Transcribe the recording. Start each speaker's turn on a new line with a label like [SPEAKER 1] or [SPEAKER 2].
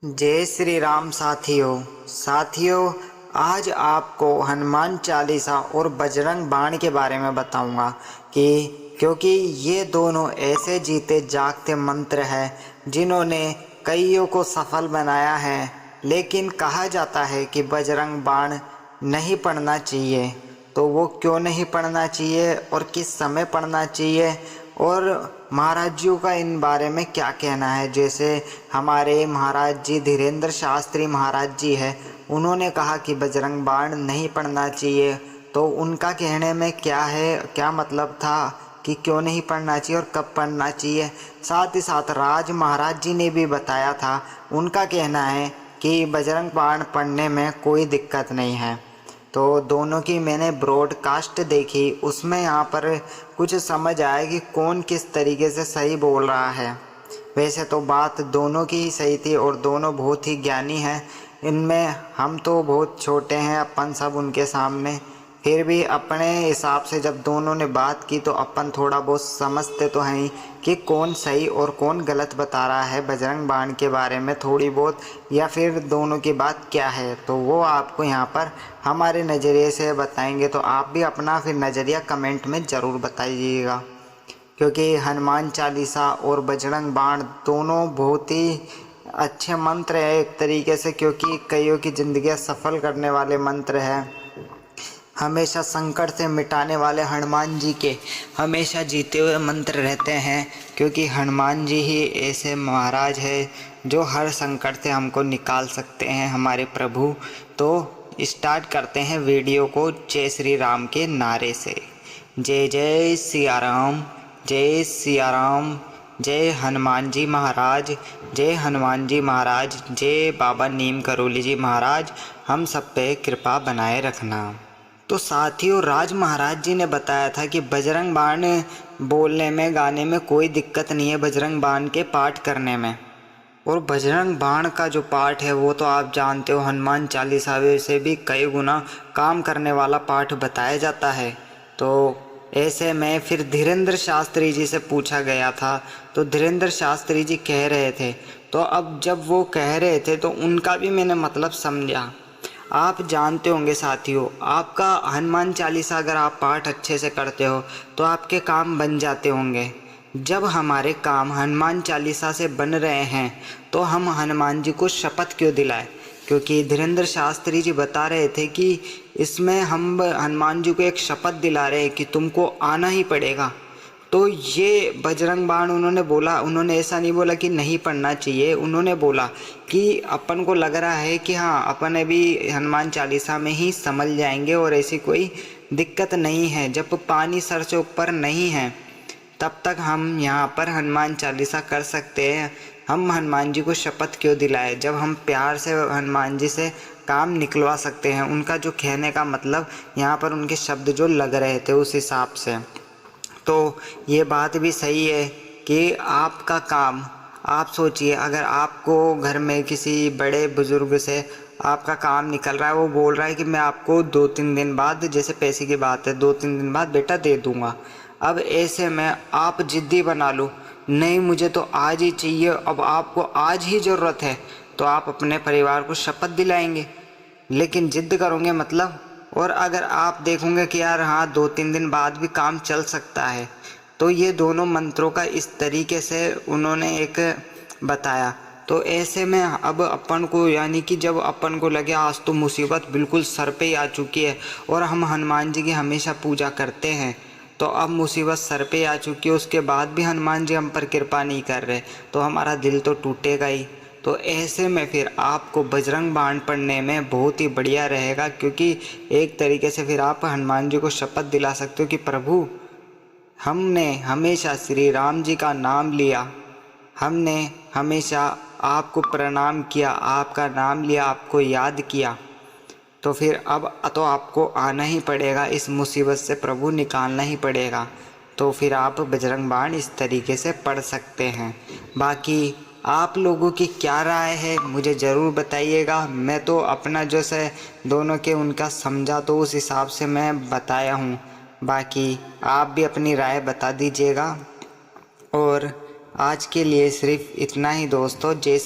[SPEAKER 1] जय श्री राम साथियों, आज आपको हनुमान चालीसा और बजरंग बाण के बारे में बताऊंगा क्योंकि ये दोनों ऐसे जीते जागते मंत्र हैं जिन्होंने कईयों को सफल बनाया है। लेकिन कहा जाता है कि बजरंग बाण नहीं पढ़ना चाहिए, तो वो क्यों नहीं पढ़ना चाहिए और किस समय पढ़ना चाहिए और महाराज जी का इन बारे में क्या कहना है। जैसे हमारे महाराज जी धीरेन्द्र शास्त्री महाराज जी है, उन्होंने कहा कि बजरंग बाण नहीं पढ़ना चाहिए, तो उनका कहने में क्या है, क्या मतलब था कि क्यों नहीं पढ़ना चाहिए और कब पढ़ना चाहिए। साथ ही साथ राज महाराज जी ने भी बताया था, उनका कहना है कि बजरंग बाण पढ़ने में कोई दिक्कत नहीं है। तो दोनों की मैंने ब्रॉडकास्ट देखी, उसमें यहाँ पर कुछ समझ आया कि कौन किस तरीके से सही बोल रहा है। वैसे तो बात दोनों की ही सही थी और दोनों बहुत ही ज्ञानी हैं। इनमें हम तो बहुत छोटे हैं अपन सब उनके सामने, फिर भी अपने हिसाब से जब दोनों ने बात की तो अपन थोड़ा बहुत समझते तो हैं कि कौन सही और कौन गलत बता रहा है बजरंग बाण के बारे में थोड़ी बहुत, या फिर दोनों की बात क्या है। तो वो आपको यहाँ पर हमारे नज़रिए से बताएंगे, तो आप भी अपना फिर नज़रिया कमेंट में ज़रूर बताइएगा। क्योंकि हनुमान चालीसा और बजरंग बाण दोनों बहुत ही अच्छे मंत्र हैं एक तरीके से, क्योंकि कईयों की ज़िंदगी सफल करने वाले मंत्र हैं। हमेशा संकट से मिटाने वाले हनुमान जी के हमेशा जीते हुए मंत्र रहते हैं, क्योंकि हनुमान जी ही ऐसे महाराज है जो हर संकट से हमको निकाल सकते हैं, हमारे प्रभु। तो स्टार्ट करते हैं वीडियो को जय श्री राम के नारे से। जय जय सिया राम, जय सिया राम, जय हनुमान जी महाराज, जय हनुमान जी महाराज, जय बाबा नीम करोली जी महाराज, हम सब पे कृपा बनाए रखना। तो साथियों, राज महाराज जी ने बताया था कि बजरंग बाण बोलने में गाने में कोई दिक्कत नहीं है, बजरंग बाण के पाठ करने में। और बजरंग बाण का जो पाठ है वो तो आप जानते हो, हनुमान चालीसा से भी कई गुना काम करने वाला पाठ बताया जाता है। तो ऐसे में फिर धीरेन्द्र शास्त्री जी से पूछा गया था, तो धीरेन्द्र शास्त्री जी कह रहे थे, तो अब जब वो कह रहे थे तो उनका भी मैंने मतलब समझा। आप जानते होंगे साथियों, आपका हनुमान चालीसा अगर आप पाठ अच्छे से करते हो तो आपके काम बन जाते होंगे। जब हमारे काम हनुमान चालीसा से बन रहे हैं तो हम हनुमान जी को शपथ क्यों दिलाएं, क्योंकि धीरेन्द्र शास्त्री जी बता रहे थे कि इसमें हम हनुमान जी को एक शपथ दिला रहे हैं कि तुमको आना ही पड़ेगा। तो ये बजरंग बाण उन्होंने बोला, उन्होंने ऐसा नहीं बोला कि नहीं पढ़ना चाहिए, उन्होंने बोला कि अपन को लग रहा है कि हाँ अपन अभी हनुमान चालीसा में ही समझ जाएंगे और ऐसी कोई दिक्कत नहीं है। जब पानी सर से ऊपर नहीं है तब तक हम यहाँ पर हनुमान चालीसा कर सकते हैं। हम हनुमान जी को शपथ क्यों दिलाए जब हम प्यार से हनुमान जी से काम निकलवा सकते हैं। उनका जो कहने का मतलब यहाँ पर उनके शब्द जो लग रहे थे उस हिसाब से, तो ये बात भी सही है कि आपका काम, आप सोचिए अगर आपको घर में किसी बड़े बुज़ुर्ग से आपका काम निकल रहा है, वो बोल रहा है कि मैं आपको 2-3 दिन बाद, जैसे पैसे की बात है, 2-3 दिन बाद बेटा दे दूँगा। अब ऐसे में आप ज़िद्दी बना लो, नहीं मुझे तो आज ही चाहिए, अब आपको आज ही ज़रूरत है, तो आप अपने परिवार को शपथ दिलाएंगे, लेकिन ज़िद्द करोगे मतलब। और अगर आप देखोगे कि यार हाँ 2-3 दिन बाद भी काम चल सकता है, तो ये दोनों मंत्रों का इस तरीके से उन्होंने एक बताया। तो ऐसे में अब अपन को, यानी कि जब अपन को लगे आज तो मुसीबत बिल्कुल सर पे ही आ चुकी है और हम हनुमान जी की हमेशा पूजा करते हैं, तो अब मुसीबत सर पे आ चुकी है, उसके बाद भी हनुमान जी हम पर कृपा नहीं कर रहे, तो हमारा दिल तो टूटेगा ही। तो ऐसे में फिर आपको बजरंग बाण पढ़ने में बहुत ही बढ़िया रहेगा, क्योंकि एक तरीके से फिर आप हनुमान जी को शपथ दिला सकते हो कि प्रभु हमने हमेशा श्री राम जी का नाम लिया, हमने हमेशा आपको प्रणाम किया, आपका नाम लिया, आपको याद किया, तो फिर अब तो आपको आना ही पड़ेगा, इस मुसीबत से प्रभु निकालना ही पड़ेगा। तो फिर आप बजरंग बाण इस तरीके से पढ़ सकते हैं। बाकी आप लोगों की क्या राय है मुझे ज़रूर बताइएगा। मैं तो अपना जो से दोनों के उनका समझा तो उस हिसाब से मैं बताया हूँ, बाकी आप भी अपनी राय बता दीजिएगा। और आज के लिए सिर्फ इतना ही दोस्तों। जय